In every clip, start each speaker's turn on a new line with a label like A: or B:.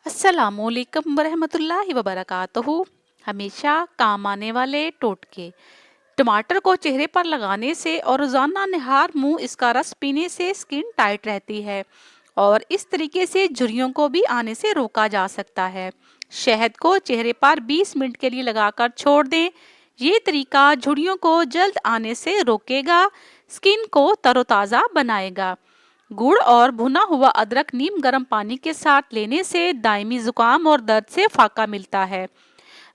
A: अस्सलाम वालेकुम वरहमतुल्लाहि वबरकातुहू। हमेशा काम आने वाले टोटके। टमाटर को चेहरे पर लगाने से और रोजाना निहार मुंह इसका रस पीने से स्किन टाइट रहती है और इस तरीके से झुर्रियों को भी आने से रोका जा सकता है। शहद को चेहरे पर 20 मिनट के लिए लगाकर छोड़ दें। ये तरीका झुर्रियों को जल्द आने से रोकेगा, स्किन को तरोताज़ा बनाएगा। गुड़ और भुना हुआ अदरक नीम गर्म पानी के साथ लेने से दायमी जुकाम और दर्द से फाका मिलता है।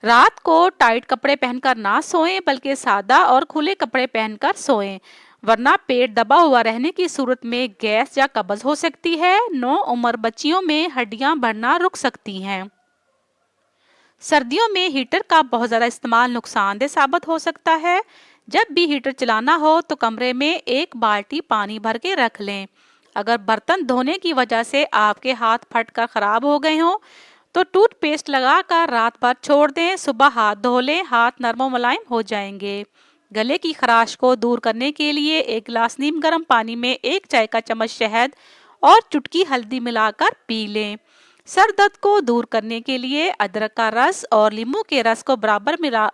A: रात को टाइट कपड़े पहनकर ना सोएं, बल्कि सादा और खुले कपड़े पहनकर सोएं, वरना पेट दबा हुआ रहने की सूरत में गैस या कब्ज हो सकती है। नौ उम्र बच्चियों में हड्डियां बढ़ना रुक सकती हैं। सर्दियों में हीटर का बहुत ज़्यादा इस्तेमाल नुकसानदेह साबित हो सकता है। जब भी हीटर चलाना हो तो कमरे में एक बाल्टी पानी भर के रख लें। अगर बर्तन धोने की वजह से आपके हाथ फट कर खराब हो गए हों तो टूथपेस्ट लगाकर रात भर छोड़ दें। सुबह हाथ धो लें, हाथ नरम और मुलायम हो जाएंगे। गले की खराश को दूर करने के लिए एक गिलास नीम गर्म पानी में 1 चाय का चम्मच शहद और चुटकी हल्दी मिलाकर पी लें। सर दर्द को दूर करने के लिए अदरक का रस और नींबू के रस को बराबर मिला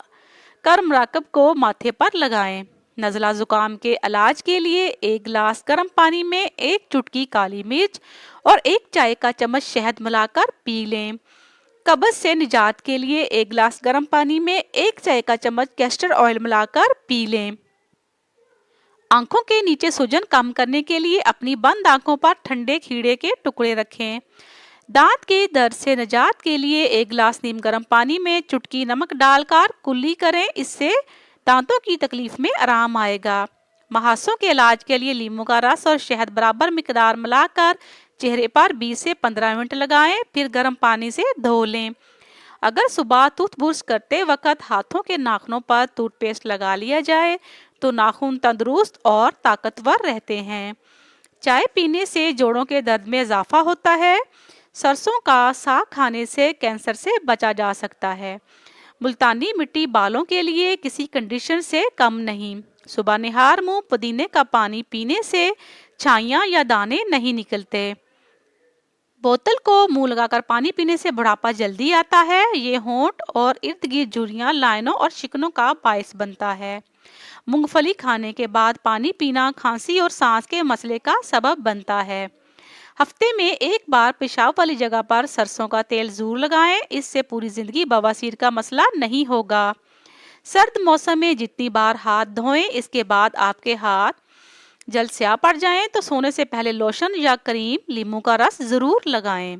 A: कर मरकब को माथे पर लगाएं। नज़ला जुकाम के इलाज के लिए 1 गिलास गर्म पानी में 1 चुटकी काली मिर्च और 1 चाय का चम्मच शहद मिलाकर पी लें। कब्ज से निजात के लिए 1 गिलास गर्म पानी में 1 चाय का चम्मच कैस्टर ऑयल मिलाकर पी लें। आंखों के नीचे सूजन कम करने के लिए अपनी बंद आंखों पर ठंडे खीरे के टुकड़े रखें। दांत के दर्द से निजात के लिए 1 गिलास नीम गर्म पानी में चुटकी नमक डालकर कुल्ली करें, इससे दांतों की तकलीफ में आराम आएगा। महासों के इलाज के लिए नींबू का रस और शहद बराबर मिकदार मिलाकर चेहरे पर 20 से 15 मिनट लगाएं, फिर गर्म पानी से धो लें। अगर सुबह टूथब्रश करते वक्त हाथों के नाखूनों पर टूथपेस्ट लगा लिया जाए तो नाखून तंदुरुस्त और ताकतवर रहते हैं। चाय पीने से जोड़ों के दर्द में इजाफा होता है। सरसों का साग खाने से कैंसर से बचा जा सकता है। मुल्तानी मिट्टी बालों के लिए किसी कंडीशन से कम नहीं। सुबह निहार मुंह पुदीने का पानी पीने से छाइयाँ या दाने नहीं निकलते। बोतल को मुंह लगाकर पानी पीने से बुढ़ापा जल्दी आता है। ये होंठ और इर्द गिर्द झुर्रियाँ, लाइनों और शिकनों का बायस बनता है। मूंगफली खाने के बाद पानी पीना खांसी और सांस के मसले का सबब बनता है। हफ्ते में 1 बार पेशाब वाली जगह पर सरसों का तेल जरूर लगाएं, इससे पूरी जिंदगी बवासीर का मसला नहीं होगा। सर्द मौसम में जितनी बार हाथ धोएं, इसके बाद आपके हाथ जल स्याह पड़ जाएं तो सोने से पहले लोशन या क्रीम नींबू का रस जरूर लगाएं।